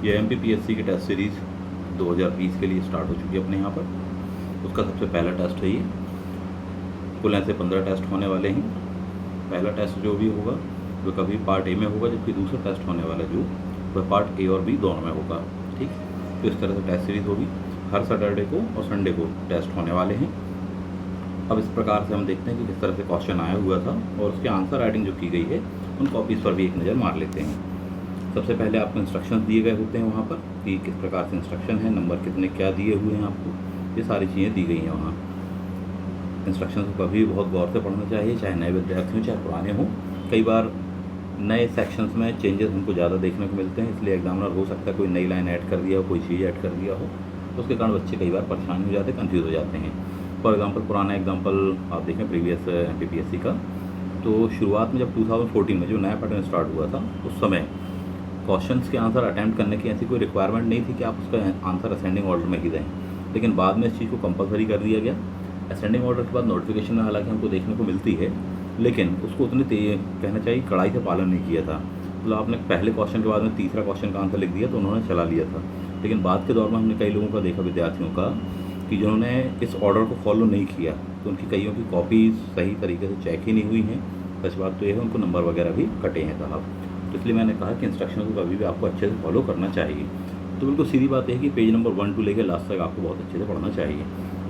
ये MPPSC की test series 2020 के लिए स्टार्ट हो चुकी है अपने यहाँ पर। उसका सबसे पहला टेस्ट है ये। कुल ऐसे 15 टेस्ट होने वाले हैं। पहला टेस्ट जो भी होगा वो कभी पार्ट ए में होगा, जबकि दूसरा टेस्ट होने वाला जो वह पार्ट ए और बी दोनों में होगा। ठीक, तो इस तरह से टेस्ट सीरीज़ होगी। हर सैटरडे को और संडे को टेस्ट होने वाले हैं। अब इस प्रकार से हम देखते हैं कि किस तरह से क्वेश्चन आया हुआ था और उसके आंसर राइटिंग जो की गई है उन कॉपीज़ पर भी एक नज़र मार लेते हैं। सबसे पहले आपको इंस्ट्रक्शंस दिए गए होते हैं वहाँ पर कि किस प्रकार से इंस्ट्रक्शन है, नंबर कितने क्या दिए हुए हैं आपको, ये सारी चीज़ें दी गई हैं वहाँ। इंस्ट्रक्शंस को कभी बहुत गौर से पढ़ना चाहिए, चाहे नए विद्यार्थी हों चाहे पुराने हों। कई बार नए सेक्शंस में चेंजेस हमको ज़्यादा देखने को मिलते हैं, इसलिए एग्जामिनर हो सकता है कोई नई लाइन ऐड कर दिया हो, कोई चीज़ ऐड कर दिया हो, तो उसके कारण बच्चे कई बार परेशान हो जाते हैं, कन्फ्यूज़ हो जाते हैं। फॉर एग्जांपल पुराना एग्जांपल आप देखें प्रीवियस MPPSC का, तो शुरुआत में जब 2014 में जो नया पैटर्न स्टार्ट हुआ था उस समय क्वेश्चंस के आंसर अटैम्प्ट करने की ऐसी कोई रिक्वायरमेंट नहीं थी कि आप उसका आंसर असेंडिंग ऑर्डर में ही दें, लेकिन बाद में इस चीज़ को कंपलसरी कर दिया गया। असेंडिंग ऑर्डर के बाद नोटिफिकेशन में हालांकि हमको देखने को मिलती है, लेकिन उसको उतनी कहना चाहिए कड़ाई से पालन नहीं किया था। मतलब आपने पहले क्वेश्चन के बाद में तीसरा क्वेश्चन का आंसर लिख दिया तो उन्होंने चला लिया था, लेकिन बाद के दौर में हमने कई लोगों का देखा, विद्यार्थियों का, कि जिन्होंने इस ऑर्डर को फॉलो नहीं किया तो उनकी कईयों की कॉपीज़ सही तरीके से चेक ही नहीं हुई हैं। सच बात तो यह है उनको नंबर वगैरह भी कटे हैं साहब। तो इसलिए मैंने कहा कि इंस्ट्रक्शन को कभी भी आपको अच्छे से फॉलो करना चाहिए। तो बिल्कुल सीधी बात है कि पेज नंबर 1 to लेकर लास्ट तक आपको बहुत अच्छे से पढ़ना चाहिए।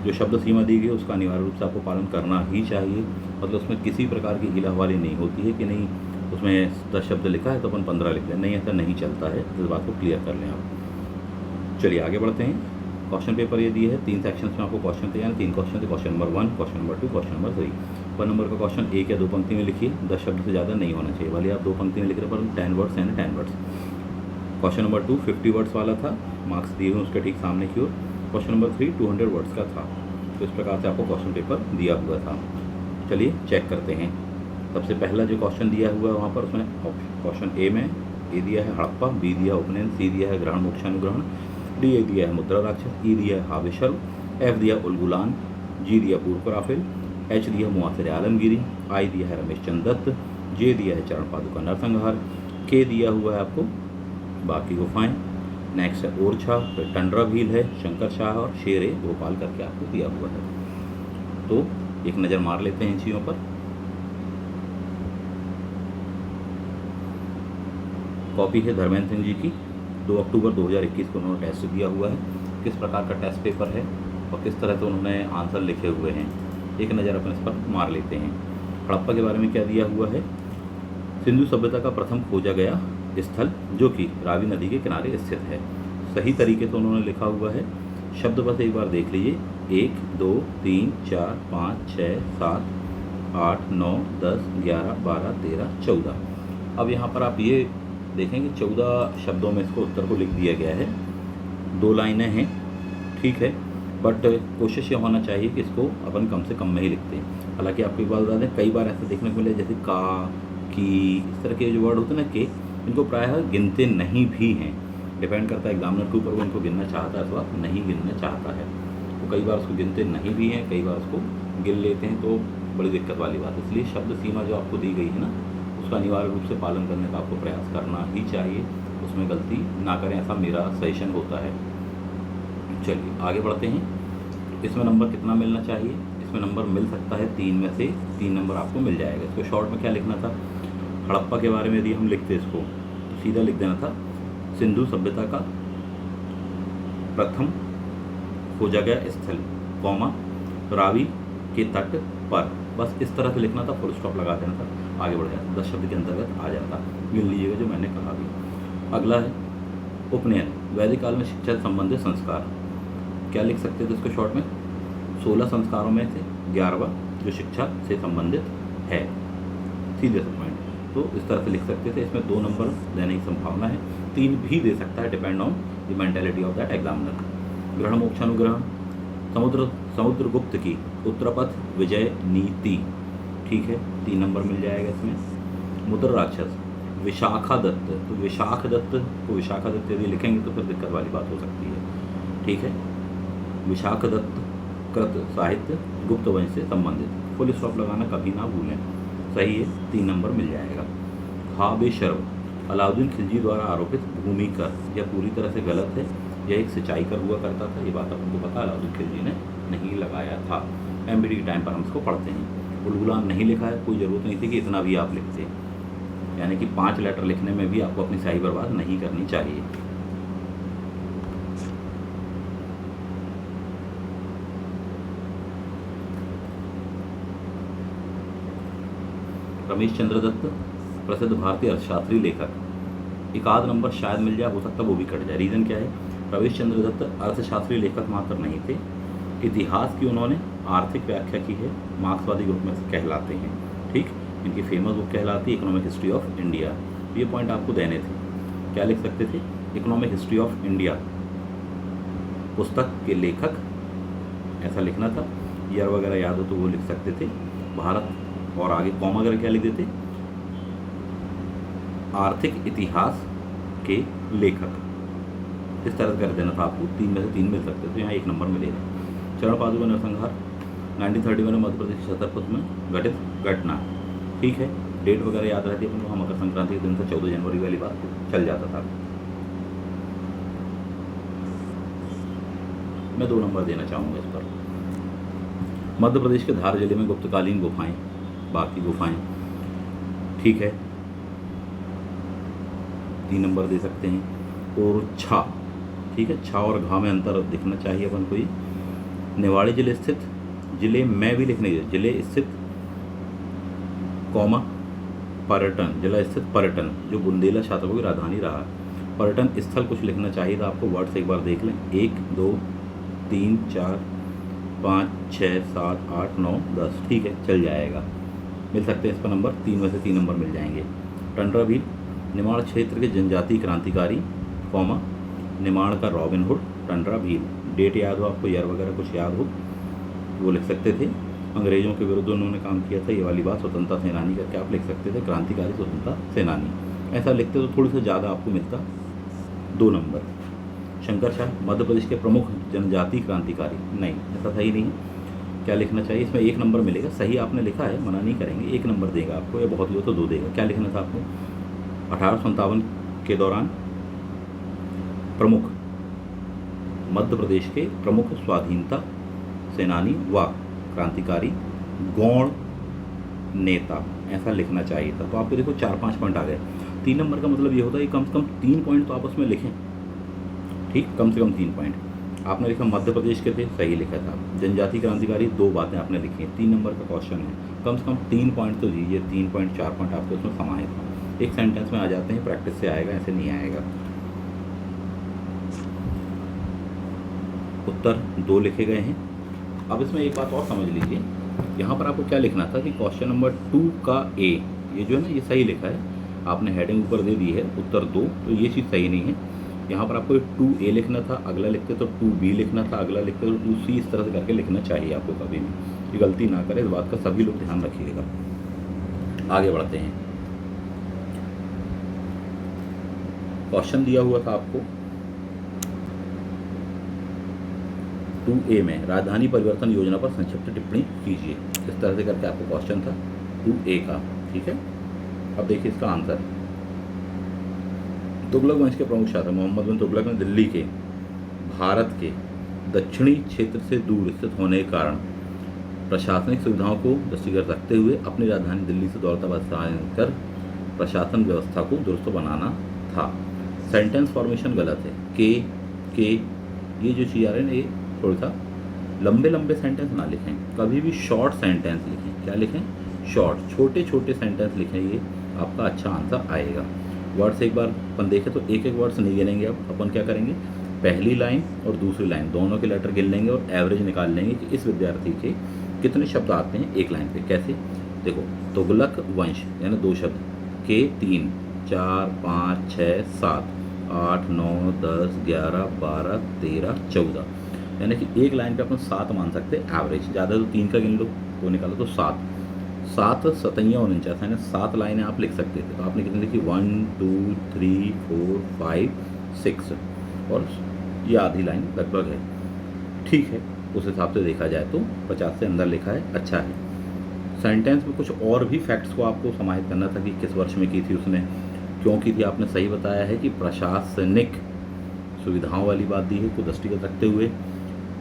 जो शब्द सीमा दी गई है उसका अनिवार्य रूप से आपको पालन करना ही चाहिए। मतलब उसमें किसी प्रकार की हीलाहवाली नहीं होती है कि नहीं उसमें 10 शब्द लिखा है तो अपन 15 लिख दें, नहीं, ऐसा नहीं चलता है। इस बात को क्लियर कर लें आप। चलिए आगे बढ़ते हैं। क्वेश्चन पेपर ये दिए है, 3 सेक्शंस में आपको क्वेश्चन थे, यानी 3 क्वेश्चन थे। Question number 1, question number 2, question number 3। 1 number का क्वेश्चन एक या 2 पंक्ति में लिखिए, 10 शब्द से ज़्यादा नहीं होना चाहिए। भले आप 2 पंक्ति में लिख रहे हैं पर 10 words and 10 words. Question number 2 50 words वाला था, मार्क्स दिए हुए उसके ठीक सामने की ओर। क्वेश्चन नंबर 3 200 वर्ड्स का था। तो इस प्रकार से आपको क्वेश्चन पेपर दिया हुआ था। चलिए चेक करते हैं। सबसे पहला जो क्वेश्चन दिया हुआ है वहाँ पर, उसमें क्वेश्चन ए में ए दिया है हड़प्पा, बी दिया उपनयन, सी दिया है ग्रहण मोक्षानुग्रहण, डी ए दिया है मुद्रा राक्षस, ई दिया है हावेशर्व, एफ दिया उलगुलान, जी दिया पूर्वराफेल, एच दिया मुआसिर आलमगिरी, आई दिया है रमेश चंद्र दत्त, जे दिया है चरण पादुका नरसंहार, के दिया हुआ है आपको बाकी गुफाएं, नेक्स्ट है ओरछा, फिर टंडरा भील है, शंकर शाह और शेर ए भोपाल करके आपको दिया हुआ है। तो एक नज़र मार लेते हैं इन चीज़ों पर। कॉपी है धर्मेंद्र सिंह जी की, 2 अक्टूबर 2021 को उन्होंने टेस्ट दिया हुआ है। किस प्रकार का टेस्ट पेपर है और किस तरह से उन्होंने आंसर लिखे हुए हैं, एक नज़र अपन इस पर मार लेते हैं। हड़प्पा के बारे में क्या दिया हुआ है, सिंधु सभ्यता का प्रथम खोजा गया स्थल जो कि रावी नदी के किनारे स्थित है। सही तरीके से उन्होंने लिखा हुआ है। शब्द बस एक बार देख लीजिए, 1 2 3 4 5 6 7 8 9 10 11 12 13 14। अब यहाँ पर आप ये देखेंगे 14 शब्दों में इसको उत्तर को लिख दिया गया है। 2 लाइनें हैं, ठीक है, बट कोशिश ये होना चाहिए कि इसको अपन कम से कम में ही लिखते हैं। हालांकि आपको एक बात बता दें, कई बार ऐसा देखने को मिले जैसे का, की, इस तरह के जो वर्ड होते हैं ना, के, इनको प्रायः गिनते नहीं भी हैं। डिपेंड करता है एग्जामिनर के ऊपर, वो इनको गिनना चाहता है अथवा नहीं गिनना चाहता है। तो कई बार उसको गिनते नहीं भी हैं, कई बार उसको गिन लेते हैं, तो बड़ी दिक्कत वाली बात है। इसलिए शब्द सीमा जो आपको दी गई है ना, उसका अनिवार्य रूप से पालन करने का आपको प्रयास करना ही चाहिए। उसमें गलती ना करें, ऐसा मेरा सजेशन होता है। चलिए आगे बढ़ते हैं। इसमें नंबर कितना मिलना चाहिए, इसमें नंबर मिल सकता है 3 में से 3 नंबर आपको मिल जाएगा। इसको शॉर्ट में क्या लिखना था, हड़प्पा के बारे में यदि हम लिखते इसको तो सीधा लिख देना था सिंधु सभ्यता का प्रथम खोजा गया स्थल, कौमा, रावी के तट पर। बस इस तरह से लिखना था, फुल स्टॉप लगा देना था, आगे बढ़ जाता, 10 शब्द के अंतर्गत आ जाता। गिन लीजिएगा जो मैंने कहा भी। अगला है उपनयन, वैदिक काल में शिक्षा से संबंधित संस्कार। क्या लिख सकते थे इसको शॉर्ट में, 16 संस्कारों में से 11वां जो शिक्षा से संबंधित है, सीधे से पॉइंट। तो इस तरह से लिख सकते थे। इसमें 2 नंबर देने की संभावना है, 3 भी दे सकता है, depend on the mentality of that examiner. ग्रहण मोक्षानुग्रहण, समुद्रगुप्त की उत्तरपथ विजय नीति, ठीक है, 3 नंबर मिल जाएगा इसमें। मुद्रा राक्षस, विशाखा दत्त, तो विशाख दत्त को विशाखा दत्त यदि लिखेंगे तो फिर दिक्कत वाली बात हो सकती है, ठीक है। विशाख दत्त कृत साहित्य गुप्त वंश से संबंधित, फुल स्टॉप लगाना कभी ना भूलें, सही है, 3 नंबर मिल जाएगा। हावेशर्व, अलाउद्दीन खिलजी द्वारा आरोपित भूमि कर यह पूरी तरह से गलत है, यह एक सिंचाई कर हुआ करता था। ये बात आपको पता है, अलाउद्दीन खिलजी ने नहीं लगाया था। एमबीडी के टाइम पर हम इसको पढ़ते हैं। उल गुलाम नहीं लिखा है, कोई ज़रूरत नहीं थी कि इतना भी आप लिखते, यानी कि 5 लेटर लिखने में भी आपको अपनी स्याही बर्बाद नहीं करनी चाहिए। रमेश चंद्र दत्त प्रसिद्ध भारतीय अर्थशास्त्री लेखक। एक आध नंबर शायद मिल जाए, हो सकता है वो भी कट जाए। रीज़न क्या है? रमेश चंद्र दत्त अर्थशास्त्री लेखक मात्र नहीं थे, इतिहास की उन्होंने आर्थिक व्याख्या की है, मार्क्सवादी ग्रुप में से कहलाते हैं। ठीक, इनकी फेमस बुक कहलाती है इकोनॉमिक हिस्ट्री ऑफ इंडिया। ये पॉइंट आपको देने थे। क्या लिख सकते थे? इकोनॉमिक हिस्ट्री ऑफ इंडिया पुस्तक के लेखक, ऐसा लिखना था। ईयर वगैरह याद हो तो वो लिख सकते थे। भारत और आगे कॉमा वगैरह क्या लिख देते? आर्थिक इतिहास के लेखक। इस तरह कर देना था आपको। 3 में से 3 मिल सकते थे, यहाँ 1 नंबर मिलेगा। चरण पादुका नरसंहार 1931 में मध्य प्रदेश के छतरपुर में घटित घटना। ठीक है, डेट वगैरह याद रहती है अपन को। मकर संक्रांति के दिन था, 14 जनवरी वाली बात चल जाता था। मैं 2 नंबर देना चाहूँगा इस पर। मध्य प्रदेश के धार जिले में गुप्तकालीन गुफाएं, बाकी गुफाएं। ठीक है, 3 नंबर दे सकते हैं। और छा, ठीक है, छा और घा में अंतर दिखना चाहिए अपन को। निवाड़ी जिले स्थित, जिले में भी लिखने चाहिए, जिले स्थित कौमा पर्यटन, जिला स्थित पर्यटन जो बुंदेला शासकों की राजधानी रहा। पर्यटन स्थल कुछ लिखना चाहिए था आपको। वर्ड्स एक बार देख लें। 1 2 3 4 5 6 7 8 9 10। ठीक है, चल जाएगा, मिल सकते हैं इस पर नंबर। 3 में से 3 नंबर मिल जाएंगे। टंडरा भील निमाड़ क्षेत्र के जनजातीय क्रांतिकारी, कौमा निमाड़ का रॉबिन हुड, टंडरा भील। डेट याद हो आपको, ईयर वगैरह कुछ याद हो वो लिख सकते थे। अंग्रेजों के विरुद्ध उन्होंने काम किया था, ये वाली बात। स्वतंत्रता सेनानी करके आप लिख सकते थे, क्रांतिकारी स्वतंत्रता सेनानी। ऐसा लिखते तो थोड़ी सा ज़्यादा आपको मिलता 2 नंबर। शंकर शाह मध्य प्रदेश के प्रमुख जनजातीय क्रांतिकारी, नहीं, ऐसा सही नहीं। क्या लिखना चाहिए इसमें? 1 नंबर मिलेगा। सही आपने लिखा है, मना नहीं करेंगे, 1 नंबर देगा आपको, या बहुत हो तो 2 देगा। क्या लिखना था आपको? 1857 के दौरान प्रमुख, मध्य प्रदेश के प्रमुख स्वाधीनता सेनानी व क्रांतिकारी गौण नेता, ऐसा लिखना चाहिए था। तो आपको देखो 4-5 पॉइंट आ गए। 3 नंबर का मतलब ये होता है कि कम से कम 3 पॉइंट तो आप उसमें लिखें। ठीक, कम से कम 3 पॉइंट। आपने लिखा मध्य प्रदेश के थे, सही लिखा था। जनजातीय क्रांतिकारी 2 बातें आपने लिखी हैं। 3 नंबर का क्वेश्चन है, कम से कम 3 पॉइंट तो दीजिए। 3 पॉइंट 4 पॉइंट आपके उसमें समाहित हैं। एक सेंटेंस में आ जाते हैं, प्रैक्टिस से आएगा, ऐसे नहीं आएगा। उत्तर 2 लिखे गए हैं। अब इसमें एक बात और समझ लीजिए, यहाँ पर आपको क्या लिखना था कि क्वेश्चन नंबर 2 का ए, ये जो है ना, ये सही लिखा है आपने, हेडिंग ऊपर दे दी है उत्तर 2, तो ये चीज़ सही नहीं है। यहाँ पर आपको 2A लिखना था, अगला लिखते तो 2B लिखना था, अगला लिखते तो 2C, इस तरह से करके लिखना चाहिए आपको कभी भी। ये गलती ना करें, इस बात का सभी लोग ध्यान रखिएगा। आगे बढ़ते हैं। क्वेश्चन दिया हुआ था आपको 2A में, राजधानी परिवर्तन योजना पर संक्षिप्त टिप्पणी कीजिए। इस तरह से करके आपको क्वेश्चन था 2A का। ठीक है, अब देखिए इसका आंसर। तुगलक वंश के प्रमुख शासक मोहम्मद बिन तुगलक ने दिल्ली के भारत के दक्षिणी क्षेत्र से दूर स्थित होने के कारण प्रशासनिक सुविधाओं को दृष्टिगत रखते हुए अपनी राजधानी दिल्ली से दौलताबाद स्थानांतरित कर प्रशासन व्यवस्था को दुरुस्त बनाना था। सेंटेंस फॉर्मेशन गलत है। के ये जो चीज़ आ रही है ना, ये थोड़ा सा लंबे लंबे सेंटेंस ना लिखें, कभी भी शॉर्ट सेंटेंस लिखें। क्या लिखें? शॉर्ट, छोटे छोटे सेंटेंस लिखें, ये आपका अच्छा आंसर आएगा। वर्ड्स एक बार अपन देखें तो एक एक वर्ड्स नहीं गिनेंगे। अब अपन क्या करेंगे, पहली लाइन और दूसरी लाइन दोनों के लेटर गिन लेंगे और एवरेज निकाल लेंगे कि इस विद्यार्थी के कितने शब्द आते हैं एक लाइन पे। कैसे? देखो, तुगलक वंश यानी 2 शब्द, के 3 4 5 6 7 8 9 10 11 12 13 14, यानी कि एक लाइन पे अपन 7 मान सकते हैं एवरेज। ज़्यादा तो 3 का गिन लो, वो निकालो तो 7 7 सतैया 49, यानी 7 लाइनें आप लिख सकते थे। तो आपने कितनी लिखी? 1 2 3 4 5 6, और ये आधी लाइन लगभग है। ठीक है, उस हिसाब से देखा जाए तो 50 से अंदर लिखा है, अच्छा है। सेंटेंस में कुछ और भी फैक्ट्स को आपको समाहित करना था कि किस वर्ष में की थी उसने, क्यों की थी आपने सही बताया है कि प्रशासनिक सुविधाओं वाली बात दी है को दृष्टिगत रखते हुए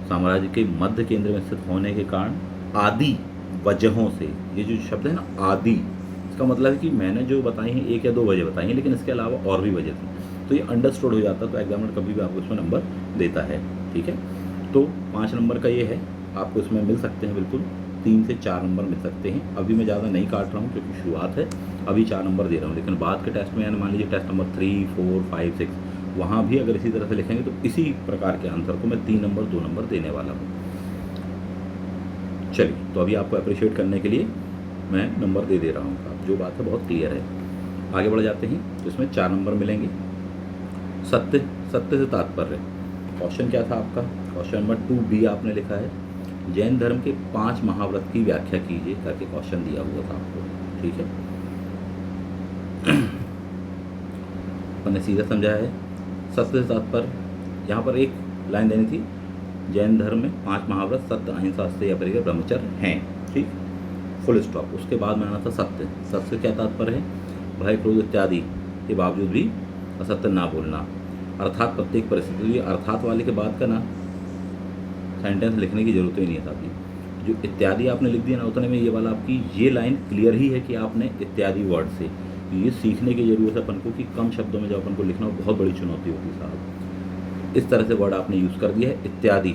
साम्राज्य के मध्य केंद्र में स्थित होने के कारण आदि वजहों से, ये जो शब्द है ना आदि, इसका मतलब है कि मैंने जो बताई हैं 1 या 2 वजह बताई हैं, लेकिन इसके अलावा और भी वजह थी, तो ये अंडरस्टूड हो जाता, तो एग्जामिनर कभी भी आपको इसमें नंबर देता है। ठीक है, तो 5 नंबर का ये है, आपको इसमें मिल सकते हैं बिल्कुल 3 से 4 नंबर मिल सकते हैं। अभी मैं ज़्यादा नहीं काट रहा हूँ क्योंकि शुरुआत है, अभी 4 नंबर दे रहा हूँ, लेकिन बाद के टेस्ट में यानी मान लीजिए टेस्ट नंबर 3, 4, 5, 6, वहाँ भी अगर इसी तरह से लिखेंगे तो इसी प्रकार के आंसर को मैं 3 नंबर 2 नंबर देने वाला हूँ। चलिए, तो अभी आपको अप्रिशिएट करने के लिए मैं नंबर दे दे रहा हूँ, आप जो बात है बहुत क्लियर है। आगे बढ़ जाते हैं, तो इसमें 4 नंबर मिलेंगे। सत्य, सत्य से तात्पर्य, क्वेश्चन क्या था आपका, क्वेश्चन नंबर 2B आपने लिखा है, जैन धर्म के 5 महाव्रत की व्याख्या कीजिए करके क्वेश्चन दिया हुआ था आपको। ठीक है, मैंने सीधा समझाया है। सत्य से तात्पर्य, यहाँ पर एक लाइन देनी थी, जैन धर्म में 5 महाव्रत सत्य, अहिंसा, अस्तेय, अपरिग्रह, ब्रह्मचर्य हैं। ठीक, फुल स्टॉप। उसके बाद में आना था सत्य। सत्य से क्या तात्पर्य है, भय क्रोध इत्यादि के बावजूद भी असत्य ना बोलना, अर्थात प्रत्येक परिस्थिति, ये अर्थात वाले के बाद का ना सेंटेंस लिखने की जरूरत ही नहीं है साथी, जो इत्यादि आपने लिख दिया ना उतने में ये वाला आपकी ये लाइन क्लियर ही है कि आपने इत्यादि वर्ड से, ये सीखने की जरूरत है अपन को कि कम शब्दों में जब अपन को लिखना हो बहुत बड़ी चुनौती होती है साहब। इस तरह से वर्ड आपने यूज़ कर दिया है, इत्यादि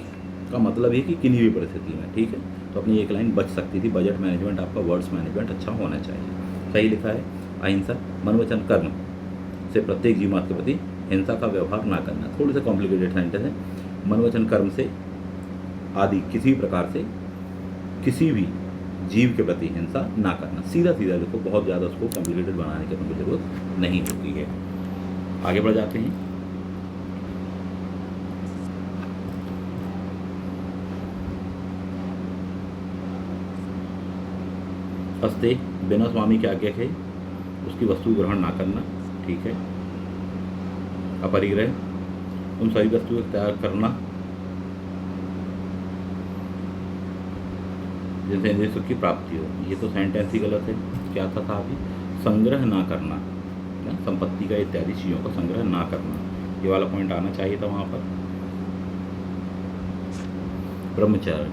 का मतलब ये कि किन्हीं भी परिस्थिति में। ठीक है, तो अपनी एक लाइन बच सकती थी, बजट मैनेजमेंट आपका, वर्ड्स मैनेजमेंट अच्छा होना चाहिए। सही लिखा है, अहिंसा मन वचन कर्म से प्रत्येक जीव मात्र के प्रति हिंसा का व्यवहार ना करना। थोड़ी सा कॉम्प्लिकेटेड सेंटेंस है, मन वचन कर्म से आदि किसी भी प्रकार से किसी भी जीव के प्रति हिंसा ना करना, सीधा सीधा लिखो, बहुत ज़्यादा उसको कॉम्प्लिकेटेड बनाने की हमको जरूरत नहीं होती है। आगे बढ़ जाते हैं, अस्तेय, बिना स्वामी के आज्ञा के उसकी वस्तु ग्रहण ना करना। ठीक है, अपरिग्रह, उन सभी वस्तुओं का त्याग करना जिनसे इंद्रिय सुख की प्राप्ति हो। ये तो सेंटेंस ही गलत है, क्या था अभी, संग्रह ना करना, संपत्ति का इत्यादि चीज़ों का संग्रह ना करना, ये वाला पॉइंट आना चाहिए था वहाँ पर। ब्रह्मचर्य,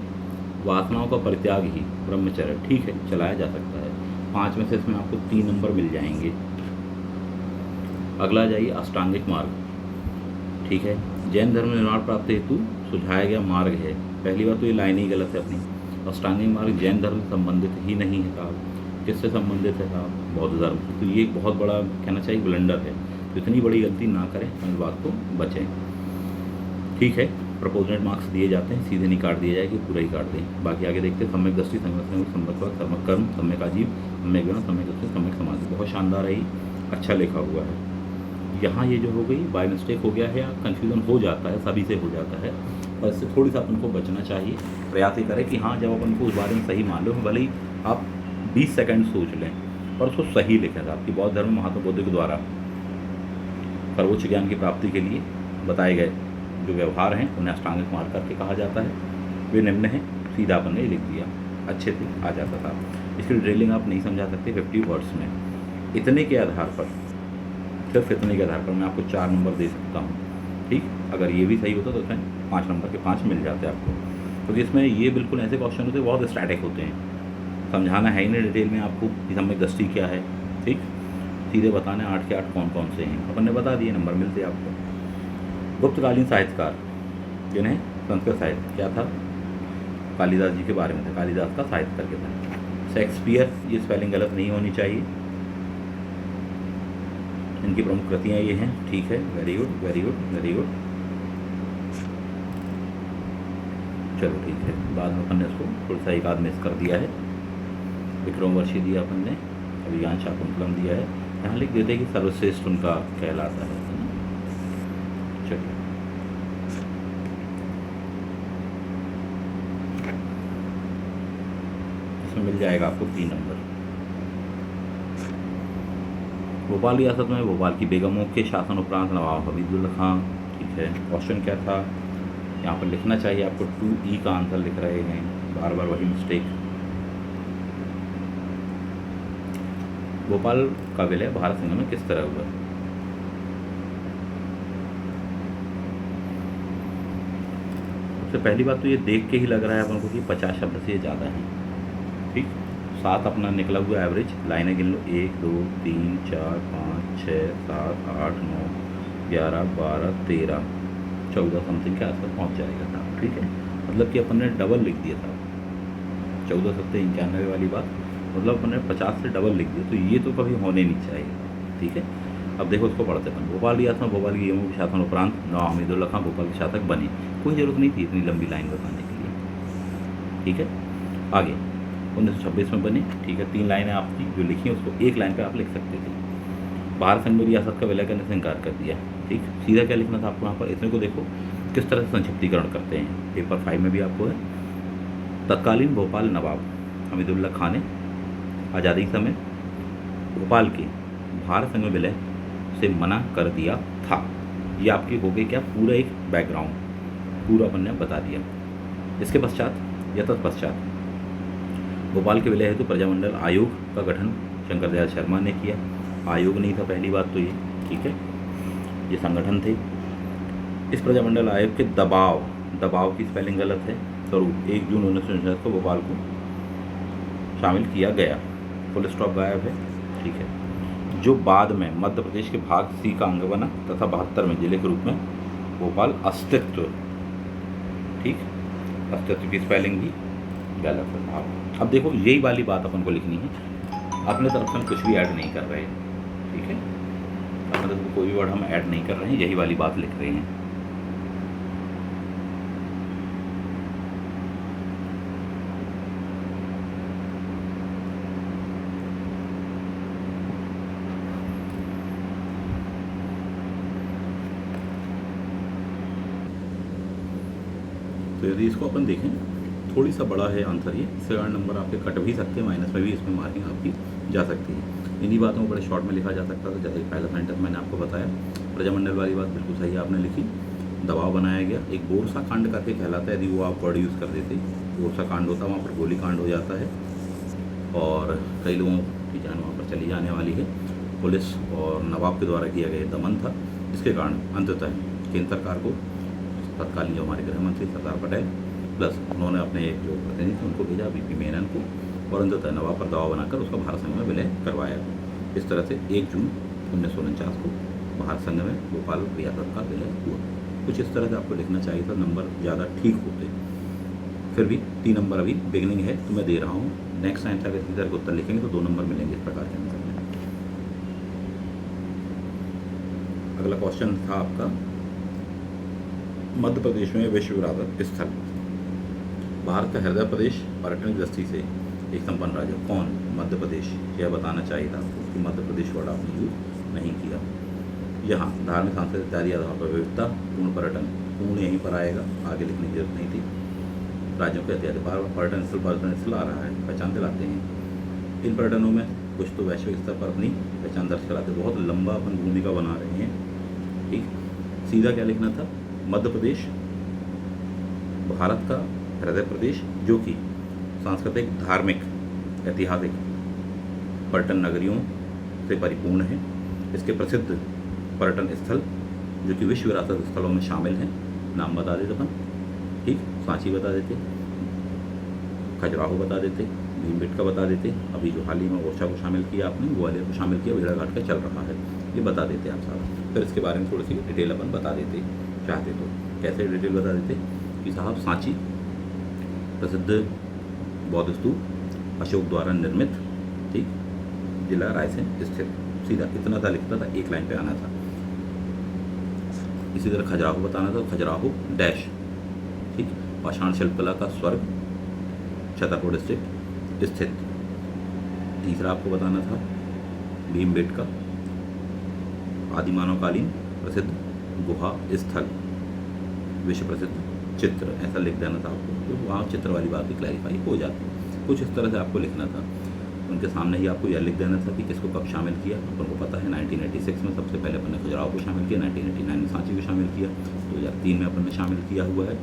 वासनाओं का परित्याग ही ब्रह्मचर्य। ठीक है, चलाया जा सकता है। 5 में से इसमें आपको 3 नंबर मिल जाएंगे। अगला जाइए, अष्टांगिक मार्ग। ठीक है, जैन धर्म निर्माण प्राप्त हेतु सुझाया गया मार्ग है। पहली बात तो ये लाइन ही गलत है अपनी, अष्टांगिक मार्ग जैन धर्म से संबंधित ही नहीं है साहब। किससे संबंधित है साहब, बौद्ध धर्म से। तो ये एक बहुत बड़ा कहना चाहिए ब्लंडर है, तो इतनी बड़ी गलती ना करें, हम इस बात को बचें। ठीक है, प्रपोजनेट मार्क्स दिए जाते हैं, सीधे नहीं काट दिया जाए कि पूरा ही काट दें। बाकी आगे देखते हैं, सम्यक दृष्टि, सम्यक सम्यक कर्म, सम्यक आजीव, सम्यक गुण, सम्यक दृष्टि, सम्यक समाधि, बहुत शानदार है, अच्छा लिखा हुआ है। यहाँ ये जो हो गई बाय मिस्टेक हो गया है या कन्फ्यूज़न हो जाता है, सभी से हो जाता है, और इससे थोड़ी सा अपन को बचना चाहिए। प्रयास ही करें कि हाँ, जब अपन को उस बारे में सही मान लो, भले ही आप 20 सेकंड सोच लें और उसको सही लिखें। आपकी बौद्ध धर्म महात्मा बुद्ध के द्वारा सर्वोच्च ज्ञान की प्राप्ति के लिए बताए गए जो व्यवहार हैं उन्हें अष्टांगिक मार्ग करके कहा जाता है। वे निम्न हैं, सीधा अपन ने लिख दिया, अच्छे से आ जाता था। इसकी डिटेलिंग आप नहीं समझा सकते 50 वर्ड्स में। इतने के आधार पर, सिर्फ इतने के आधार पर मैं आपको 4 नंबर दे सकता हूँ। ठीक, अगर ये भी सही होता तो उसमें 5 नंबर के 5 मिल जाते आपको, क्योंकि इसमें ये बिल्कुल ऐसे क्वेश्चन होते हैं, बहुत स्टैटिक होते हैं, समझाना है ही नहीं डिटेल में आपको कि सम्यक दृष्टि क्या है। ठीक, सीधे बताने 8 के 8 कौन कौन से हैं, अपन ने बता दिए, नंबर मिलते आपको। गुप्तकालीन साहित्यकार जिन्हें संस्कृत साहित्य क्या था, कालिदास जी के बारे में था, कालिदास का साहित्य करके था। शेक्सपियर, ये स्पेलिंग गलत नहीं होनी चाहिए। इनकी प्रमुख कृतियाँ ये हैं। ठीक है, very good very good very good. चलो ठीक है, बाद में अपन ने इसको थोड़ा सा एक आध मिस कर दिया है। विक्रमवर्षी दिया अपन ने, अभिज्ञान शाकुंतलम दिया है, यहाँ लिख देते हैं कि सर्वश्रेष्ठ उनका कहलाता है। चलिए, इसमें मिल जाएगा आपको 3 नंबर। भोपाल रियासत में भोपाल की बेगमों के शासन उपरांत नवाब हबीबुल्ला खां। ठीक है, क्वेश्चन क्या था, यहाँ पर लिखना चाहिए आपको 2E का आंसर लिख रहे हैं, बार बार वही मिस्टेक। भोपाल का विलय भारत संघ में किस तरह हुआ? सबसे पहली बात तो ये देख के ही लग रहा है अपन को कि 50 शब्द से ज़्यादा है। ठीक, 7 अपना निकला हुआ एवरेज, लाइनें गिन लो, 1 2 3 4 5 6 7 8 9 11 12 13 14 समथिंग के आसपास पहुँच जाएगा था। ठीक है, मतलब कि अपन ने डबल लिख दिया था, 14 सत्ते 91 वाली बात, मतलब अपन ने 50 से डबल लिख दिया, तो ये तो कभी होने नहीं चाहिए। ठीक है, अब देखो उसको पढ़ते अपन। भोपाल रियासत में भोपाल की यमों के शासन उपरांत नवाब हमीदुल्लाह खां भोपाल के शासक बने। कोई ज़रूरत नहीं थी इतनी लंबी लाइन बताने के लिए। ठीक है, आगे 1926 में बने। ठीक है, 3 लाइनें आपकी जो लिखी हैं उसको एक लाइन पे आप लिख सकते थे। भारत संघ में रियासत का विलय करने से इनकार कर दिया। ठीक, सीधा क्या लिखना था आपको यहाँ पर, इतने को देखो किस तरह से संक्षिप्तीकरण करते हैं। पेपर 5 में भी आपको है। तत्कालीन भोपाल नवाब हमीदुल्लाह खां ने आज़ादी के समय भोपाल के भारत संघ में विलय से मना कर दिया था। ये आपकी हो गई क्या, पूरा एक बैकग्राउंड पूरा अपन ने बता दिया। इसके पश्चात या तत्पश्चात भोपाल के विलय हेतु प्रजामंडल आयोग का गठन शंकर दयाल शर्मा ने किया। आयोग नहीं था पहली बात तो ये। ठीक है, ये संगठन थे। इस प्रजामंडल आयोग के दबाव की स्पेलिंग गलत है, स्वरूप 1 जून 1949 को भोपाल को शामिल किया गया। फुल स्टॉप गायब है। ठीक है, जो बाद में मध्य प्रदेश के भाग सी का अंग बना तथा 72 में जिले के रूप में भोपाल अस्तित्व। ठीक, अस्तित्व की स्पेलिंग भी गलत है। अब देखो यही वाली बात अपन को लिखनी है, अपने तरफ से हम कुछ भी ऐड नहीं कर रहे। ठीक है, अपने तरफ से कोई भी वर्ड हम ऐड नहीं कर रहे हैं, यही वाली बात लिख रहे हैं। तो यदि इसको अपन देखें, थोड़ी सा बड़ा है आंसर ये, 7 नंबर आपके कट भी सकते हैं, माइनस में भी इसमें मार्किंग आपकी जा सकती है। इन्हीं बातों को बड़े शॉर्ट में लिखा जा सकता था। जैसे पहला सेंटेंस मैंने आपको बताया, प्रजामंडल वाली बात बिल्कुल सही आपने लिखी। दबाव बनाया गया, एक बोरसा कांड करके कहलाता है, यदि वो आप वर्ड यूज़ कर देते। बोरसा कांड होता है, वहाँ पर गोली कांड हो जाता है और कई लोगों की जान वहाँ पर चली जाने वाली है। पुलिस और नवाब के द्वारा किया गया दमन था, इसके कारण अंततः केंद्र सरकार को, तत्कालीन जो हमारे गृह मंत्री सरदार पटेल प्लस उन्होंने अपने जो प्रतिनिधि थे उनको भेजा, वीपी मेनन को, और अंततः नवाब पर दबाव बनाकर उसका भारत संघ में विलय करवाया। इस तरह से 1 जून 1949 को भारत संघ में भोपाल रियासत का विलय हुआ। कुछ इस तरह से आपको लिखना चाहिए था, नंबर ज़्यादा ठीक होते। फिर भी 3 नंबर अभी बिगनिंग है तो मैं दे रहा हूँ। नेक्स्ट टाइम अगर इसी तरह के उत्तर लिखेंगे तो 2 नंबर मिलेंगे इस प्रकार के आंसर में। अगला क्वेश्चन था आपका, मध्य प्रदेश में विश्व विरासत स्थल, भारत का हृदय प्रदेश पर्यटन दृष्टि से एक संपन्न राज्य कौन? मध्य प्रदेश, यह बताना चाहिए था कि मध्य प्रदेश वर्ड आपने यूज नहीं किया। यहाँ धार्मिक सांस्कृतिक इत्यादि आधार पर विविधता पूर्ण पर्यटन, पूर्ण यहीं पर आएगा, आगे लिखने की जरूरत नहीं थी। राज्यों के इत्यादि पर्यटन स्थल आ रहा है, पहचान दिलाते हैं। इन पर्यटनों में कुछ तो वैश्विक स्तर पर अपनी पहचान दर्ज कराते। बहुत लंबा अपन भूमिका बना रहे हैं। ठीक, सीधा क्या लिखना था, मध्य प्रदेश भारत का हृदय प्रदेश जो कि सांस्कृतिक, धार्मिक, ऐतिहासिक पर्यटन नगरियों से परिपूर्ण है। इसके प्रसिद्ध पर्यटन स्थल जो कि विश्व विरासत स्थलों में शामिल हैं, नाम बता देते अपन। ठीक, सांची बता देते, खजुराहो बता देते, भीमबेटका बता देते, अभी जो हाल ही में ओरछा को शामिल किया आपने, ग्वालियर को शामिल किया, भेड़ाघाट का चल रहा है, ये बता देते आप सारा। फिर इसके बारे में थोड़ी सी डिटेल अपन बता देते चाहते तो। कैसे डिटेल बता देते कि साहब, सांची प्रसिद्ध बौद्ध स्तूप अशोक द्वारा निर्मित, ठीक, जिला रायसेन स्थित। सीधा इतना सा लिखता था, एक लाइन पे आना था। इसी तरह खजुराहो बताना था, खजुराहो डैश, ठीक, पाषाण शिल्पकला का स्वर्ग छतरपुर डिस्ट्रिक्ट स्थित। तीसरा आपको बताना था भीमबेटका, आदिमानवकालीन प्रसिद्ध गुहा स्थल, विश्व प्रसिद्ध चित्र, ऐसा लिख देना था आपको, तो वहाँ चित्र वाली बात भी क्लैरिफाई हो जाती। कुछ इस तरह से आपको लिखना था। उनके सामने ही आपको यह लिख देना था कि किसको कब शामिल किया। अपन को पता है 1986 में सबसे पहले अपन ने खजुराहो को शामिल किया, 1989 में सांची को शामिल किया, 2003 में अपन ने शामिल किया हुआ है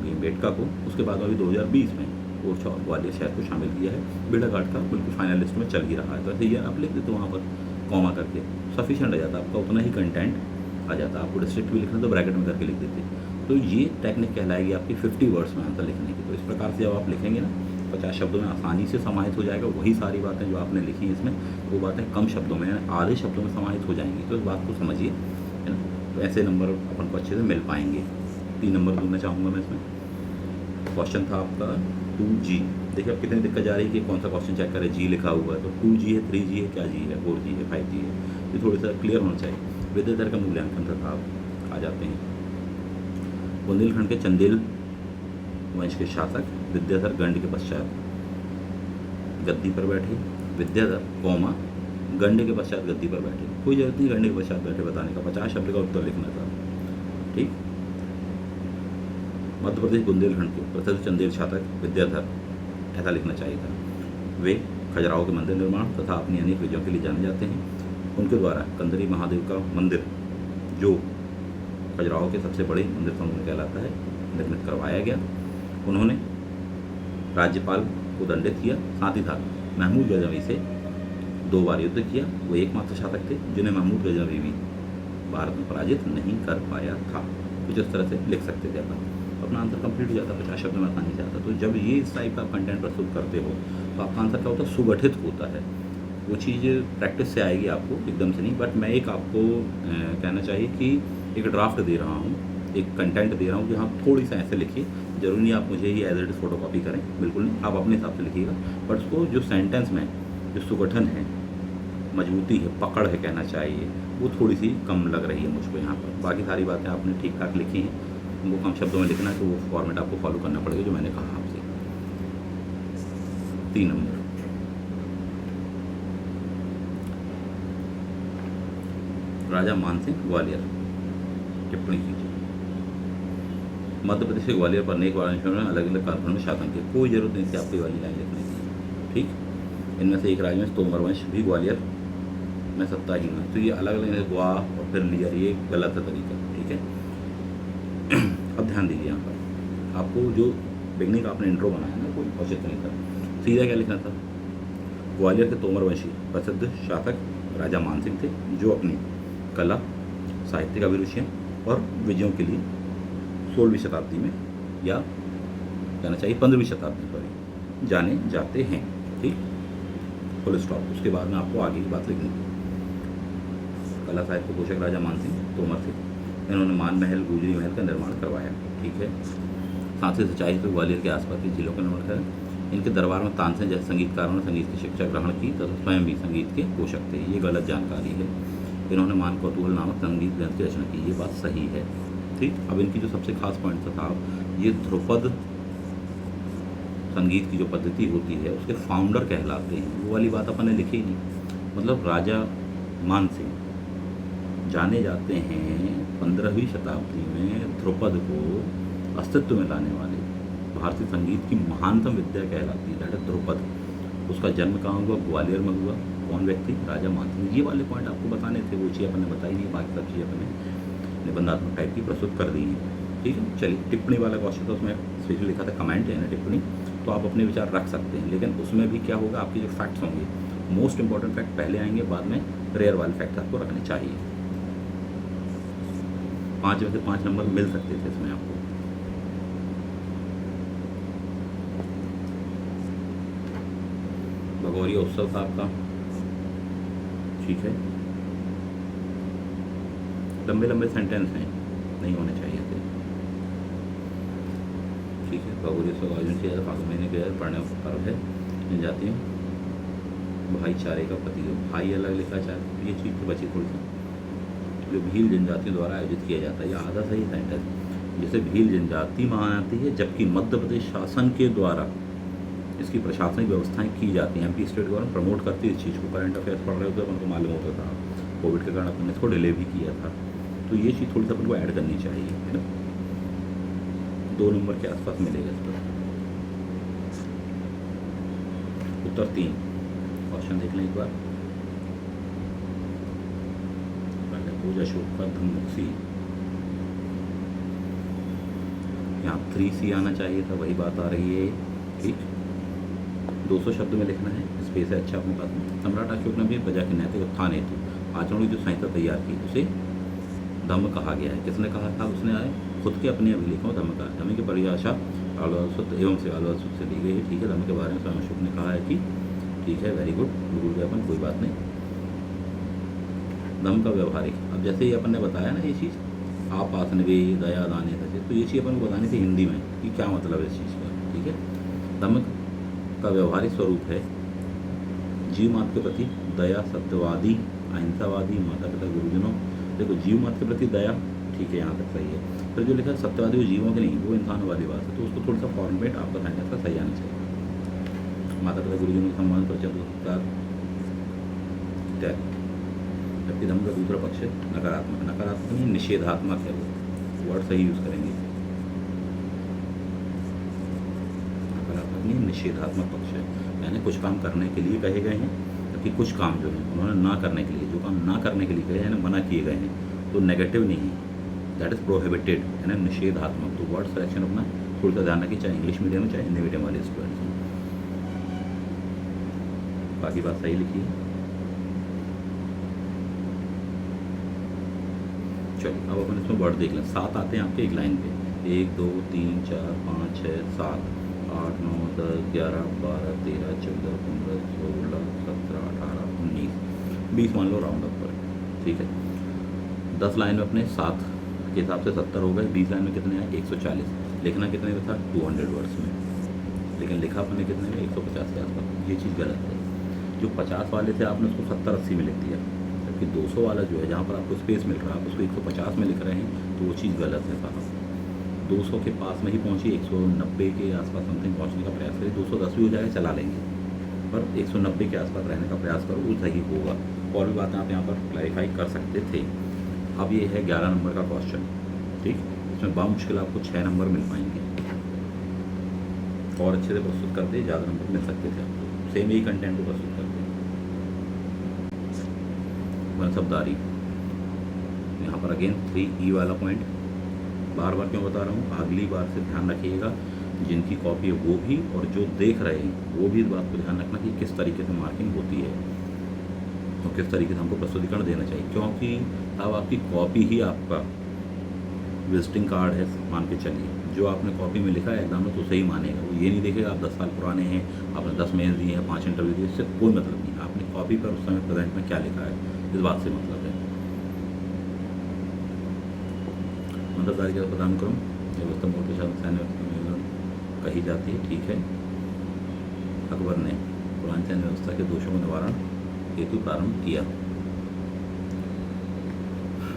भीमबेटका को। उसके बाद अभी 2020 में और ग्वालियर शहर को शामिल किया है। बेड़ाघाट का बिल्कुल फाइनल लिस्ट में चल ही रहा है। तो ऐसे ईयर आप लिख देते हो वहाँ पर कॉमा करके, सफिशिएंट आ जाता है आपका, उतना ही कंटेंट आ जाता है। आपको डिस्ट्रिक्ट भी लिखना तो ब्रैकेट में करके लिख देते। तो ये टेक्निक कहलाएगी आपकी 50 वर्ड्स में आंसर लिखने की। तो इस प्रकार से जब आप लिखेंगे ना 50 शब्दों में आसानी से समाहित हो जाएगा। वही सारी बातें जो आपने लिखी हैं इसमें, वो बातें कम शब्दों में, आधे शब्दों में समाहित हो जाएंगी। तो इस बात को समझिए, है ना। तो ऐसे नंबर अपन को अच्छे से मिल पाएंगे। 3 नंबर दूंगा चाहूँगा मैं इसमें। क्वेश्चन था आपका 2G। देखिए अब कितनी दिक्कत जा रही है कि कौन सा क्वेश्चन चेक करें, जी लिखा हुआ है तो 2G है, 3G है, क्या जी है, 4G है, 5G है, ये थोड़ा सा क्लियर होना चाहिए। विद्याधर का मूल्यांकन तथा आप आ जाते हैं। बुंदेलखंड के चंदेल वंश के शासक विद्याधर गंड के पश्चात गद्दी पर बैठे। विद्याधर कौमा गंड के पश्चात गद्दी पर बैठे। कोई जरूरत नहीं गंड के पश्चात बैठे बताने का, 50 शब्द का उत्तर लिखना था। ठीक। मध्य प्रदेश बुंदेलखंड के प्रसिद्ध चंदेल शासक विद्याधर, ऐसा लिखना चाहिए था। वे खजुराहो के मंदिर निर्माण तथा अपनी अनेक विजयों के लिए जाने जाते हैं। उनके द्वारा कंदरी महादेव का मंदिर, जो खजुराहो के सबसे बड़े मंदिर समूह में कहलाता है, निर्मित करवाया गया। उन्होंने राज्यपाल को दंडित किया। साथ ही साथ महमूद गजनवी से 2 बार युद्ध किया। वो एकमात्र शासक थे जिन्हें महमूद गजनवी भी भारत में पराजित नहीं कर पाया था। कुछ इस तरह से लिख सकते थे अपन, अपना आंसर कंप्लीट हो जाता, 50 शब्द में आसानी से आता। तो जब ये इस टाइप का कंटेंट प्रस्तुत करते हो तो आपका आंसर क्या होता है, सुगठित होता है। वो चीज़ प्रैक्टिस से आएगी आपको, एकदम से नहीं। बट मैं एक आपको कहना चाहिए कि एक ड्राफ्ट दे रहा हूँ, एक कंटेंट दे रहा हूँ कि हाँ थोड़ी सा ऐसे लिखिए। जरूरी नहीं आप मुझे ही as it is photo copy करें, बिल्कुल नहीं, आप अपने हिसाब से लिखिएगा। बट उसको जो सेंटेंस में जो सुगठन है, मजबूती है, पकड़ है कहना चाहिए, वो थोड़ी सी कम लग रही है मुझको यहाँ पर। बाकी सारी बातें आपने ठीक ठाक लिखी हैं, उनको कम शब्दों में लिखना है, तो वो फॉर्मेट आपको फॉलो करना पड़ेगा जो मैंने कहा आपसे। 3 नंबर, राजा मानसिंह ग्वालियर, टिप्पणी कीजिए। मध्य प्रदेश के ग्वालियर पर अनेक वाराणसियों ने अलग अलग कालखंड में शासन किया। कोई जरूरत नहीं थी आपको ये वाली लाइन लिखने की। ठीक। इनमें से एक राजवंश तोमर वंश भी ग्वालियर में सत्ताहीन है। तो ये अलग अलग ग्वा और फिर लियर, ये गलत है तरीका। ठीक है। अब ध्यान दीजिए यहाँ पर, आपको जो बिगनिंग आपने इंट्रो बनाया ना, कोई औचित्य नहीं था। सीधा क्या लिखना था, ग्वालियर के तोमर वंशी प्रसिद्ध शासक राजा मानसिंह थे, जो अपनी कला, साहित्य का अभिरुचियाँ और विजयों के लिए 16वीं शताब्दी में, या कहना चाहिए 15वीं शताब्दी पर जाने जाते हैं। ठीक, फुल स्टॉप। उसके बाद में आपको आगे की बात लिखनी है। कला साहित्य पोषक राजा मानसिंह तोमर थे। इन्होंने मान महल, गुजरी महल का निर्माण करवाया। ठीक है। साथ ही सिंचाई से ग्वालियर के आसपास की झीलों का निर्माण करा। इनके दरबार में तानसेन जैसे संगीतकारों ने संगीत की शिक्षा ग्रहण की तथा स्वयं भी संगीत के पोषक थे। ये गलत जानकारी है। इन्होंने मान कौतूहल नामक संगीत ग्रंथ की रचना की, ये बात सही है। ठीक। अब इनकी जो सबसे खास पॉइंट था, ये ध्रुपद संगीत की जो पद्धति होती है उसके फाउंडर कहलाते हैं। वो वाली बात अपन ने लिखी ही नहीं। मतलब राजा मानसिंह जाने जाते हैं 15वीं शताब्दी में ध्रुपद को अस्तित्व में लाने वाले। भारतीय संगीत की महानतम विद्या कहलाती है, दैट इज ध्रुपद। उसका जन्म कहाँ हुआ, ग्वालियर में हुआ। कौन व्यक्ति, राजा मानसिंह। ये वाले पॉइंट आपको बताने थे, वो चीज़ अपन ने बताई नहीं, बाकी सब चीज़ अपन ने निबंधात्मक टाइप की प्रस्तुत कर दी है। ठीक है। चलिए, टिप्पणी वाला क्वेश्चन था, उसमें स्पेशली लिखा था कमेंट है ना टिप्पणी, तो आप अपने विचार रख सकते हैं। लेकिन उसमें भी क्या होगा, आपके जो फैक्ट्स होंगे, मोस्ट इंपॉर्टेंट फैक्ट पहले आएंगे, बाद में रेयर वाले फैक्ट आपको रखने चाहिए। 5 में से 5 नंबर मिल सकते थे इसमें आपको। भगोरिया उत्सव था आपका। ठीक है। लंबे लंबे सेंटेंस हैं, नहीं होने चाहिए थे। ठीक है। भगोरिया उत्सव आयोजन किया जाता, फागुन महीने के पढ़ने पर्व है। जनजातियों भाईचारे का प्रतीक, भाई अलग लिखा चाहे, ये चीज़ तो बची थोड़ी सी। जो भील जनजातियों द्वारा आयोजित किया जाता है, ये आधा सही सेंटेंस। जैसे भील जनजाति मनाती है, जबकि मध्य प्रदेश शासन के द्वारा इसकी प्रशासनिक व्यवस्थाएं की जाती हैं। एमपी स्टेट गवर्नमेंट प्रमोट करती है इस चीज़ को। करंट अफेयर्स पढ़ रहे होते तो उनको मालूम होता था। कोविड के कारण अपन ने इसको डिले भी किया था, तो ये चीज़ थोड़ी सी अपन को ऐड करनी चाहिए, है ना। 2 नंबर के आसपास मिलेगा इस पर। उत्तर 3 क्वेश्चन देख लें एक बार। भोज अशोक का धम्मुक्सी, यहाँ 3C आना चाहिए था, वही बात आ रही है। ठीक। 200 शब्द में लिखना है, स्पेस है अच्छा अपने पास में। सम्राट अशोक ने भी प्रजा के नैतिक उत्थान हेतु आचरण की जो संहिता तैयार की उसे धम्म कहा गया है। किसने कहा था? उसने आए खुद के अपने अभिलेखों धम्म कहा। धम्म की परिभाषा आलवासुत एवं से आलवासुत से ली गई है। ठीक है, धम्म के बारे में स्वयं अशोक ने कहा है कि ठीक है, वेरी गुड, भूल गए अपन, कोई बात नहीं। धम्म का व्यवहारिक, अब जैसे ही अपन ने बताया ना ये चीज़, आप आसनवे दया दाने सचे, तो ये चीज़ अपन को बतानी थी हिंदी में कि क्या मतलब है इस चीज़ का। ठीक है, धम्म का व्यवहारिक स्वरूप है जीव मात्र के प्रति दया, सत्यवादी, अहिंसावादी, माता पिता गुरुजनों। देखो, जीव मात्र के प्रति दया, ठीक है, यहाँ तक सही है। फिर जो लिखा है सत्यवादी, वो जीवों के नहीं, वो इंसानों वाली बात है, तो उसको थोड़ा सा फॉर्मेट आपका सेंटेंस का सही आना चाहिए। माता पिता गुरुजनों के सम्मान पर चतुर्थ इत्यादि। जबकि धम्म का दूसरा पक्ष है नकारात्मक। नकारात्मक नहीं, निषेधात्मक है, वो वर्ड सही यूज़ करेंगे। नकारात्मक नहीं, निषेधात्मक पक्ष है, यानी कुछ काम करने के लिए कहे गए हैं, जबकि कुछ काम जो है उन्होंने ना करने के लिए, जो काम ना करने के लिए कहे हैं, मना किए गए हैं, तो नेगेटिव नहीं है, दैट इज़ प्रोहिबिटेड, यानी निषेधात्मक। तो वर्ड सिलेक्शन अपना थोड़ा सा ध्यान रखिए, चाहे इंग्लिश मीडियम चाहे हिंदी मीडियम वाले स्टूडेंट्स हों। बाकी बात सही लिखी है। चलिए, अब अपन इसमें वर्ड देख लें। 7 आते हैं आपके एक लाइन पे, 1 2 3 4 5 6 7 8 9 10 11 12 13 14 15 16 17 18 19 20 मान लो, राउंड अप पर। ठीक है, 10 लाइन में अपने 7 के हिसाब से 70 हो गए, 20 लाइन में कितने आए? 140। लिखना कितने में था? 200 वर्ड्स में, लेकिन लिखा अपने कितने में? 150 के आसपास। ये चीज़ गलत है। जो 50 वाले थे आपने उसको 70-80 में लिख दिया, जबकि 200 वाला जो है, जहाँ पर आपको स्पेस मिल रहा है, आप उसको 150 में लिख रहे हैं, तो वो चीज़ गलत है साहब। 200 के पास में ही पहुँची, 190 के आसपास समथिंग पहुँचने का प्रयास करिए। 210 भी हो जाएगा, चला लेंगे, पर 190 के आसपास रहने का प्रयास करो, वो सही होगा। और भी बातें आप यहाँ पर क्लैरिफाई कर सकते थे। अब ये है 11 नंबर का क्वेश्चन। ठीक, इसमें बामुश्किल आपको 6 नंबर मिल पाएंगे, और अच्छे से प्रस्तुत करते ज़्यादा नंबर मिल सकते थे आपको, सेम यही कंटेंट को प्रस्तुत करते। मनसबदारी, यहाँ पर अगेन 3E वाला पॉइंट बार बार क्यों बता रहा हूँ, अगली बार से ध्यान रखिएगा, जिनकी कॉपी है वो भी, और जो देख रहे हैं वो भी इस बात को ध्यान रखना कि किस तरीके से मार्किंग होती है और किस तरीके से हमको प्रस्तुतिकरण देना चाहिए, क्योंकि अब आपकी कॉपी ही आपका विजिटिंग कार्ड है। मान के चलिए, जो आपने कॉपी में लिखा है एग्जाम में तो सही मानेगा, वो ये नहीं देखेगा आप 10 साल पुराने हैं, आपने 10 मेल दिए हैं, 5 इंटरव्यू दिए, इससे कोई मतलब नहीं। आपने कॉपी पर उस समय प्रेजेंट में क्या लिखा है, इस बात से मतलब है। मनसबदारी का पदानुक्रम व्यवस्था मोटे शब्द सैन्य कही जाती है। ठीक है, अकबर ने पुरानी सैन्य व्यवस्था के दोषों का निवारण हेतु प्रारंभ किया।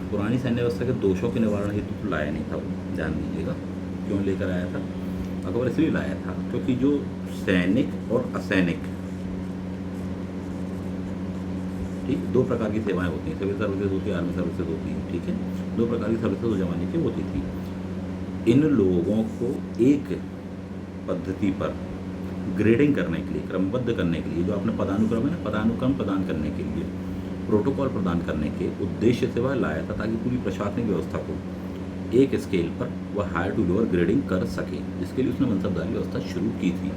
पुरानी सैन्य व्यवस्था के दोषों के निवारण हेतु तो लाया नहीं था, वो ध्यान दीजिएगा। क्यों लेकर आया था? अकबर इसलिए लाया था क्योंकि जो सैनिक और असैनिक, ठीक, 2 प्रकार की सेवाएं होती हैं, सिविल सर्विसेज होती है, आर्मी सर्विसेज होती है। ठीक है, 2 प्रकार की सर्विसेज उस जमाने की होती थी। इन लोगों को एक पद्धति पर ग्रेडिंग करने के लिए, क्रमबद्ध करने के लिए, जो आपने पदानुक्रम है ना, पदानुक्रम प्रदान करने के लिए, प्रोटोकॉल प्रदान करने के उद्देश्य से वह लाया था, ताकि पूरी प्रशासनिक व्यवस्था को एक स्केल पर वह हायर टू लोअर ग्रेडिंग कर सके, जिसके लिए उसने मनसबदारी व्यवस्था शुरू की थी।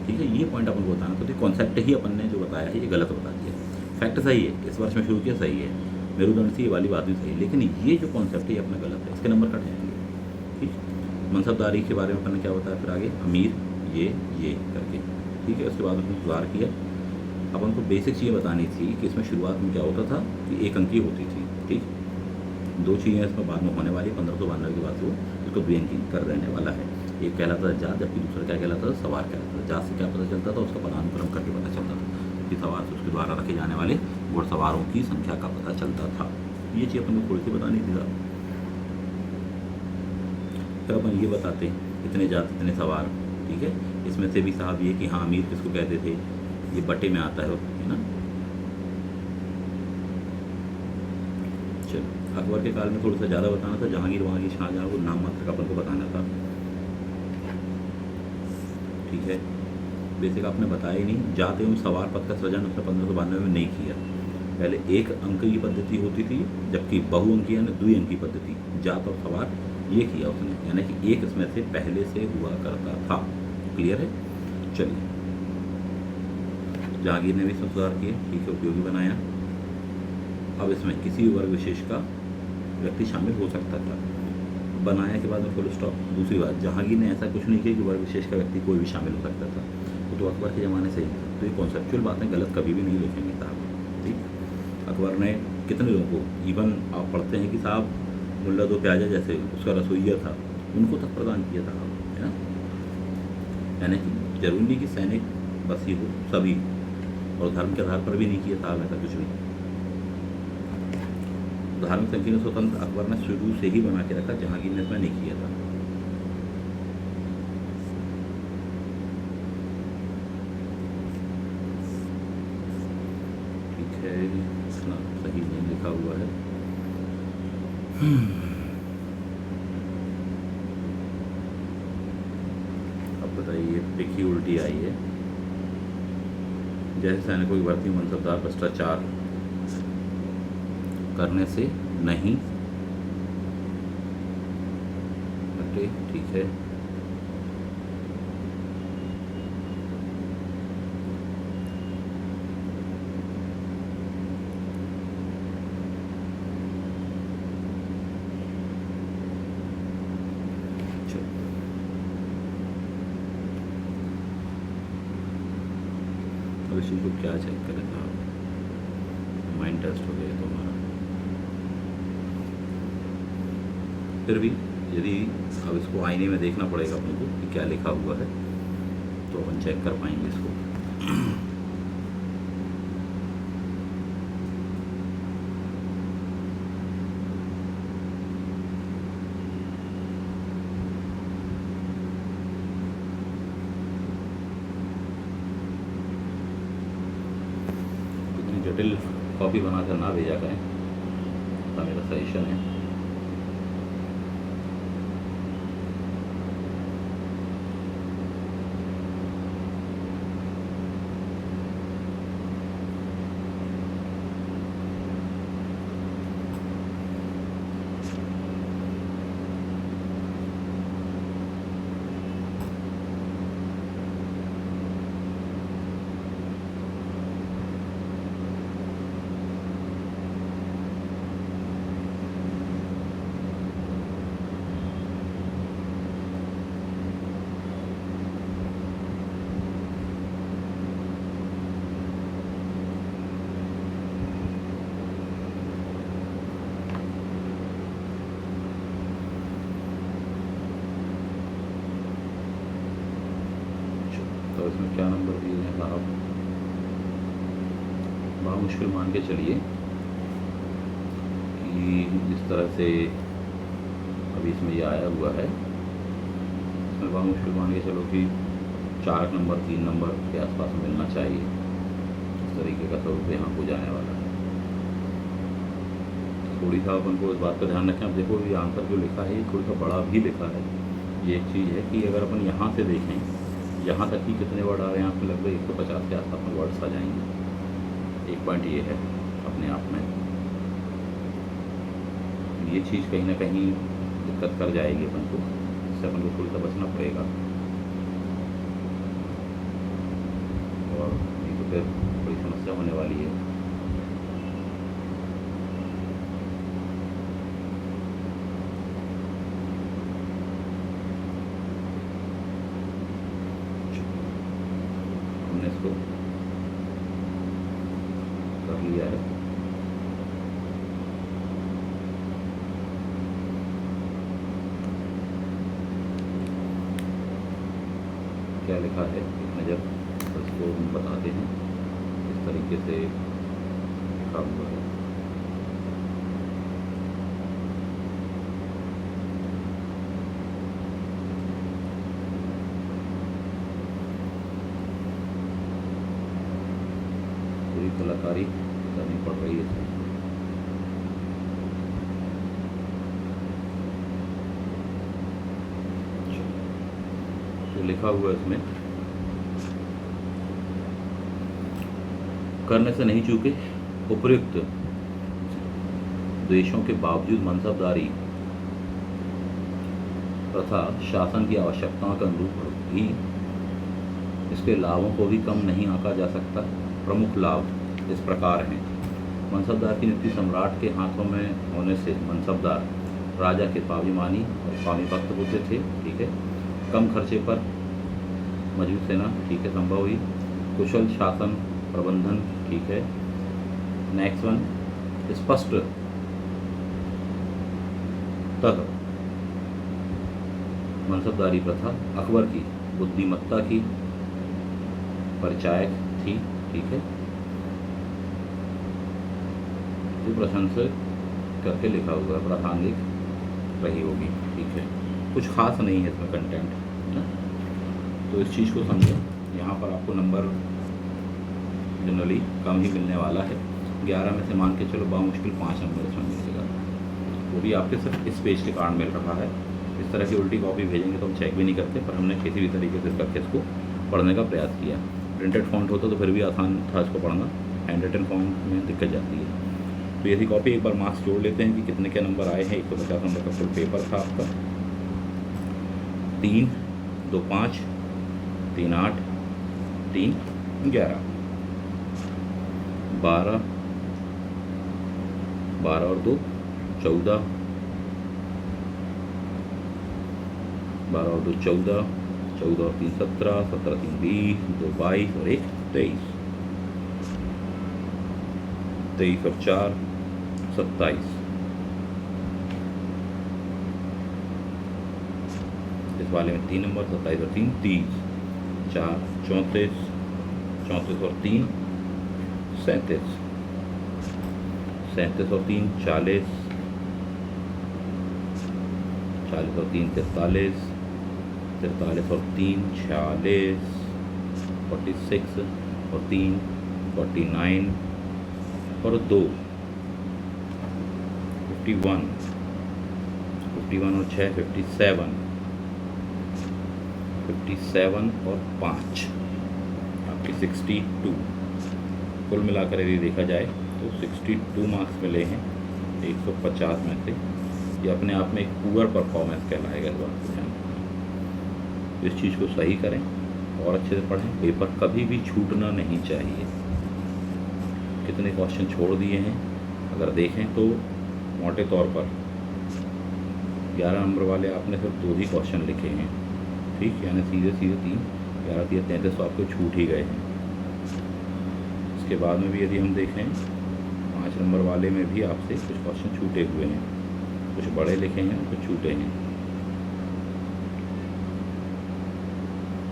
ठीक है, ये पॉइंट अपन को बताना, तो कॉन्सेप्ट ही अपन ने जो बताया है ये गलत बता दिया। फैक्ट सही है, इस वर्ष में शुरू किया सही है, मेरुदंड से ये वाली बात भी सही है, लेकिन ये जो कॉन्सेप्ट है ये अपना गलत है, इसके नंबर कट जाएंगे। ठीक, मनसबदारी के बारे में अपन ने क्या बताया, फिर आगे अमीर ये करके। ठीक है, उसके बाद उसने सुधार किया। अपन को बेसिक चीज़ें बतानी थी कि इसमें शुरुआत में क्या होता था कि 1 अंक की होती थी। ठीक, 2 चीज़ें इसमें बाद में होने वाली, 1592 के बाद से वो इसको 2 अंक कर देने वाला है। एक कहलाता था जात, जबकि दूसरा क्या कहलाता था, सवार कहलाता था। जात से क्या पता चलता था, उसका पदानुक्रम करके पता चलता था कि सवार से उसके द्वारा रखे जाने वाले घुड़सवारों की संख्या का पता चलता था। ये चीज़ अपन को थोड़ी सी बतानी थी साहब। फिर अपन ये बताते हैं इतने जात इतने सवार। ठीक है, इसमें से भी साहब ये कि हाँ अमीर किसको कहते थे, ये बटे में आता है ना। चलो, अकबर के काल में थोड़ा सा ज़्यादा बताना था, जहांगीर वहांगीर शाहजहाँ वो नाम मात्र का अपन को बताना था। ठीक है, बेसिक आपने बताया ही नहीं। जात एवं सवार पद का सृजन उसने 1592 में नहीं किया। पहले 1 अंक की पद्धति होती थी, जबकि बहुअंकीय यानी 2 अंक की पद्धति जात और सवार ये किया उसने, यानी कि एक इसमें से पहले से हुआ करता था। क्लियर है? चलिए, जहांगीर ने भी इसमें सुधार किए, ठीक है, उपयोगी बनाया। अब इसमें किसी भी वर्ग विशेष का व्यक्ति शामिल हो सकता था, बनाया के बाद में फुल स्टॉप। दूसरी बात, जहांगीर ने ऐसा कुछ नहीं किया कि वर्ग विशेष का व्यक्ति कोई भी शामिल हो सकता था, वो तो अकबर के ज़माने से ही था। तो ये कॉन्सेप्चुअल बातें गलत कभी भी नहीं लिखेंगे साहब, ठीक। अकबर ने कितने लोगों को, इवन आप पढ़ते हैं कि साहब मुल्ला दो प्याजा जैसे उसका रसोइया था, उनको तक प्रदान किया था, है ना। यानी कि जरूरी नहीं कि सैनिक बस ही हो, सभी, और धर्म के आधार पर भी नहीं किया साहब ऐसा कुछ भी। धार्मिक संकीर्ण स्वतंत्र अकबर ने शुरू से ही बना के रखा, जहांगीर ने इसमें नहीं किया था। ठीक है, इतना सही नहीं लिखा हुआ है। अब बताइए, लिखी उल्टी आई है। जैसे सैनिकों की भर्ती मनसबदार भ्रष्टाचार करने से नहीं हटे, ठीक है। अब इस चीज़ को क्या चेक करें साहब, माइंड टेस्ट हो गया तो हमारा। फिर भी यदि अब इसको आईने में देखना पड़ेगा अपन को कि क्या लिखा हुआ है, तो अपन चेक कर पाएंगे इसको। इतनी जटिल कॉपी बनाकर ना भेजा करें, ऐसा मेरा सजेशन है। तो इसमें क्या नंबर दिए हैं साहब, बड़ा मुश्किल मान के चलिए कि जिस तरह से अभी इसमें ये आया हुआ है, इसमें बड़ा मुश्किल मान के चलो कि 4 नंबर 3 नंबर के आसपास मिलना चाहिए। इस तरीके का स्वरूप यहाँ हो जाने वाला है। थोड़ी सा अपन को इस बात का ध्यान रखें। अब देखो ये आंसर जो लिखा है ये थोड़ा सा बड़ा भी लिखा है। ये एक चीज़ है कि अगर अपन यहाँ से देखें, यहाँ तक ही कितने वर्ड आ रहे हैं, यहाँ पे लगभग 150 के आसपास में वर्ड्स आ जाएंगे। एक पॉइंट ये है अपने आप में, ये चीज़ कहीं ना कहीं दिक्कत कर जाएगी अपन को, इससे अपन को थोड़ा सा बचना पड़ेगा। और नहीं तो फिर कोई समस्या होने वाली है। हमने इसको कर लिया है। क्या लिखा है एक नज़र तो इसको हम बताते हैं। इस तरीके से लिखा हुआ है। पूरी कलाकारी करनी पड़ रही है इसमें। तो लिखा हुआ है इसमें, करने से नहीं चूके उपयुक्त देशों के बावजूद मनसबदारी तथा शासन की आवश्यकताओं के अनुरूप भी इसके लाभों को भी कम नहीं आंका जा सकता। प्रमुख लाभ इस प्रकार हैं। मनसबदार की नियुक्ति सम्राट के हाथों में होने से मनसबदार राजा के स्वाभिमानी और स्वामी भक्त होते थे, ठीक है। कम खर्चे पर मजबूत सेना, ठीक है, संभव हुई। कुशल शासन प्रबंधन, ठीक है। नेक्स्ट वन, स्पष्ट तक मनसबदारी प्रथा अकबर की बुद्धिमत्ता की परिचायक थी, ठीक है। ये प्रशंसा करके लिखा हुआ है, प्रासंगिक रही होगी, ठीक है। कुछ खास नहीं है इसमें कंटेंट, है ना। तो इस चीज़ को समझें। यहाँ पर आपको नंबर जनरली कम ही मिलने वाला है। 11 में से मान के चलो बामुश्किल 5 नंबर इसमें मिलेगा, वो भी आपके सिर्फ इस पेज के कारण मिल रहा है। इस तरह की उल्टी कॉपी भेजेंगे तो हम चेक भी नहीं करते, पर हमने किसी भी तरीके से करके इसको पढ़ने का प्रयास किया। प्रिंटेड फॉन्ट होता तो फिर भी आसान था इसको पढ़ना, हैंड रिटन फॉन्ट में दिक्कत जाती है। तो यदि कॉपी एक बार मार्क्स जोड़ लेते हैं कि कितने के नंबर आए हैं। 150 नंबर का फुल पेपर था आपका। 3, 2, 5, 3, 8, 3, 11, 12, 12 और 2, 14, 12 और 2, 14, 14 और 3, 17, 17, 3, 20, 2, 22 और 1, 23, 23 और 4, 27। इस वाले में 3 नंबर, 27 और 3, 30, 4, 34, 34 और 3, 37, 37 और 3, 40, 40 और 3, 43, 43 और 3, 46, 46 और 3, 49 और 2, 51, 51 और 6, 57, 57 और 5 आपकी 62। कुल मिलाकर यदि देखा जाए तो 62 मार्क्स मिले हैं 150 में से। ये अपने आप में एक पुअर परफॉर्मेंस कहलाएगा। इस बात को जानते, इस चीज़ को सही करें और अच्छे से पढ़ें। पेपर कभी भी छूटना नहीं चाहिए। कितने क्वेश्चन छोड़ दिए हैं अगर देखें तो मोटे तौर पर 11 नंबर वाले आपने सिर्फ 2 ही क्वेश्चन लिखे हैं, ठीक, यानी सीधे 3, 11, 3, 33 तो आपके छूट ही गए हैं। इसके बाद में भी यदि हम देखें 5 नंबर वाले में भी आपसे कुछ क्वेश्चन छूटे हुए हैं, कुछ बड़े लिखे हैं, कुछ छूटे हैं।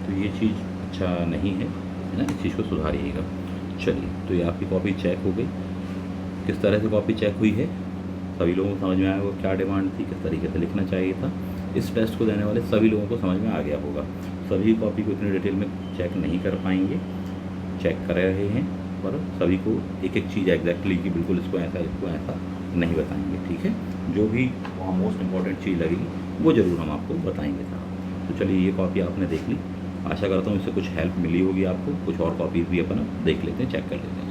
तो ये चीज़ अच्छा नहीं है ना, इस चीज़ को सुधारिएगा। चलिए, तो ये आपकी कॉपी चेक हो गई। किस तरह से कॉपी चेक हुई है सभी लोगों को समझ में आया होगा, क्या डिमांड थी, किस तरीके से लिखना चाहिए था। इस टेस्ट को देने वाले सभी लोगों को समझ में आ गया होगा। सभी कॉपी को इतनी डिटेल में चेक नहीं कर पाएंगे, चेक कर रहे हैं, पर सभी को एक एक चीज़ एग्जैक्टली कि बिल्कुल इसको ऐसा नहीं बताएंगे, ठीक है। जो भी वहाँ मोस्ट इम्पॉर्टेंट चीज़ लगेगी वो ज़रूर हम आपको बताएंगे साहब। तो चलिए, ये कॉपी आपने देख ली। आशा करता हूँ इससे कुछ हेल्प मिली होगी आपको। कुछ और कॉपीज़ भी अपन देख लेते हैं, चेक कर लेते हैं।